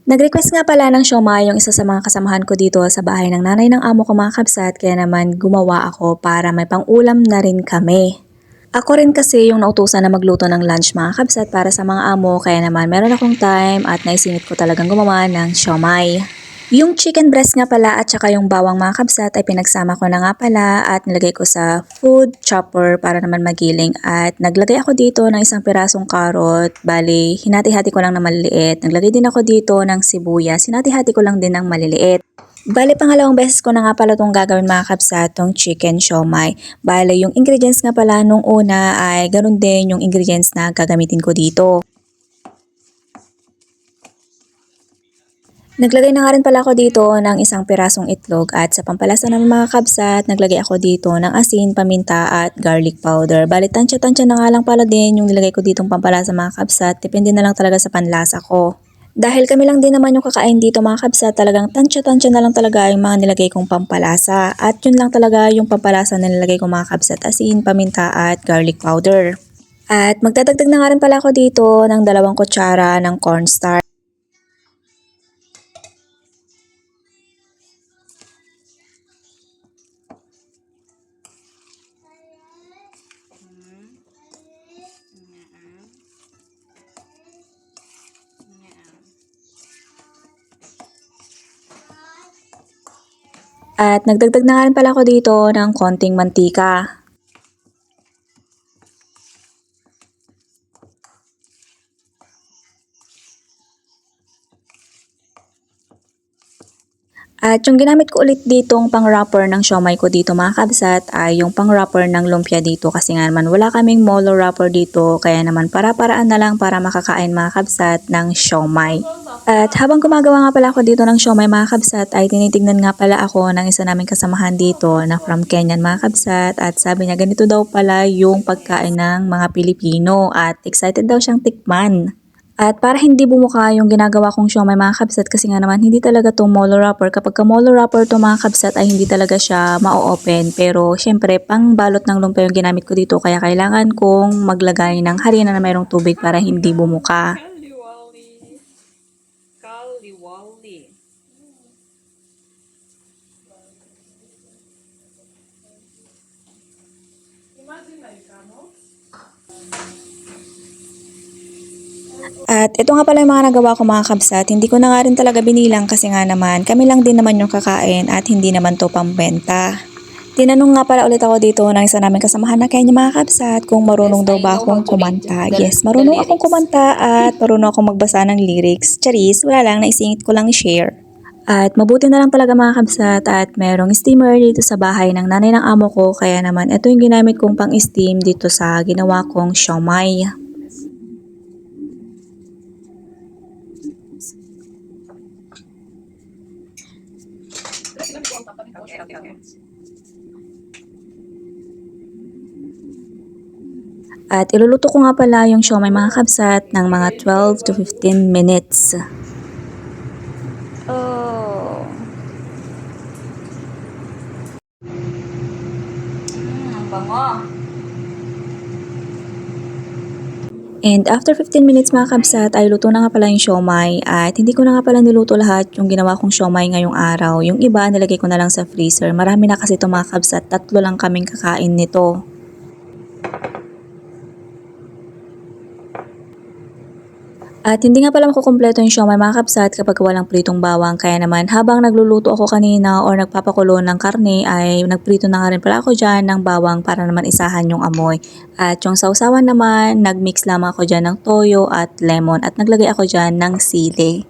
Nag-request nga pala ng siomai yung isa sa mga kasamahan ko dito sa bahay ng nanay ng amo ko mga kabsat, kaya naman gumawa ako para may pang-ulam na rin kami. Ako rin kasi yung nautusan na magluto ng lunch mga kabsat para sa mga amo, kaya naman meron akong time at naisingit ko talagang gumawa ng siomai. Yung chicken breast nga pala at saka yung bawang mga kabsat ay pinagsama ko na nga pala at nilagay ko sa food chopper para naman magiling, at naglagay ako dito ng isang pirasong carrot, bali hinati-hati ko lang na maliliit. Naglagay din ako dito ng sibuyas, hinati-hati ko lang din ng maliliit. Bale, pangalawang beses ko na nga pala itong gagawin mga kabsat, tong chicken siomai. Bale, yung ingredients nga pala nung una ay ganun din yung ingredients na gagamitin ko dito. Naglagay na nga rin pala ako dito ng isang pirasong itlog, at sa pampalasa ng mga kabsat, naglagay ako dito ng asin, paminta at garlic powder. Bali, tansya-tansya na nga lang pala din yung nilagay ko ditong pampalasa mga kabsat. Depende na lang talaga sa panlasa ko. Dahil kami lang din naman yung kakain dito mga kabsat, talagang tansya-tansya na lang talaga yung mga nilagay kong pampalasa. At yun lang talaga yung pampalasa na nilagay kong mga kabsat, asin, paminta at garlic powder. At magdadagdag na nga rin pala ako dito ng 2 kutsara ng cornstarch. At nagdagdag na nga rin pala ako dito ng konting mantika. At yung ginamit ko ulit ditong pang wrapper ng siomai ko dito mga kabsat ay yung pang wrapper ng lumpia dito, kasi nga naman wala kaming molo wrapper dito, kaya naman para-paraan na lang para makakain mga kabsat ng siomai. At habang gumagawa nga pala ako dito ng siomai mga kabsat ay tinitignan nga pala ako ng isa naming kasamahan dito na from Kenyan mga kabsat, at sabi niya ganito daw pala yung pagkain ng mga Pilipino at excited daw siyang tikman. At para hindi bumuka yung ginagawa kong siomai mga kabsat, kasi nga naman hindi talaga to molo wrapper. Kapag ka molo wrapper to mga kabsat ay hindi talaga siya ma-open. Pero syempre pang balot ng lumpia yung ginamit ko dito, kaya kailangan kong maglagay ng harina na mayroong tubig para hindi bumuka. Kaliwali. Kaliwali. Imagine like, no? At ito nga pala yung mga nagawa ko mga kabsat. Hindi ko na nga rin talaga binilang, kasi nga naman kami lang din naman yung kakain at hindi naman to pambenta. Tinanong nga pala ulit ako dito ng isa naming kasamahan na Kenya mga kabsat kung marunong daw ba akong kumanta. Yes, marunong akong kumanta at marunong akong magbasa ng lyrics. Charis, wala lang, naisingit ko lang i-share. At mabuti na lang talaga mga kabsat at merong steamer dito sa bahay ng nanay ng amo ko, kaya naman ito yung ginamit kong pang-steam dito sa ginawa kong siomai. Okay. At iluluto ko nga pala yung siomai mga kabsat ng mga 12 to 15 minutes. Oh. Ang bango. And after 15 minutes mga kabsat ay luto na nga pala yung siomai, at hindi ko na nga pala niluto lahat yung ginawa kong siomai ngayong araw. Yung iba nilagay ko na lang sa freezer. Marami na kasi ito mga kabsat, 3 lang kaming kakain nito. At hindi nga pala makukumpleto yung siomai mga kabsat kapag walang pritong bawang, kaya naman habang nagluluto ako kanina or nagpapakulo ng karne ay nagprito na nga rin pala ako dyan ng bawang para naman isahan yung amoy. At yung sausawan naman, nagmix lamang ako dyan ng toyo at lemon, at naglagay ako dyan ng sili.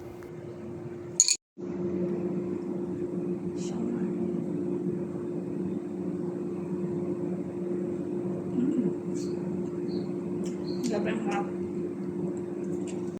Sobrang harap.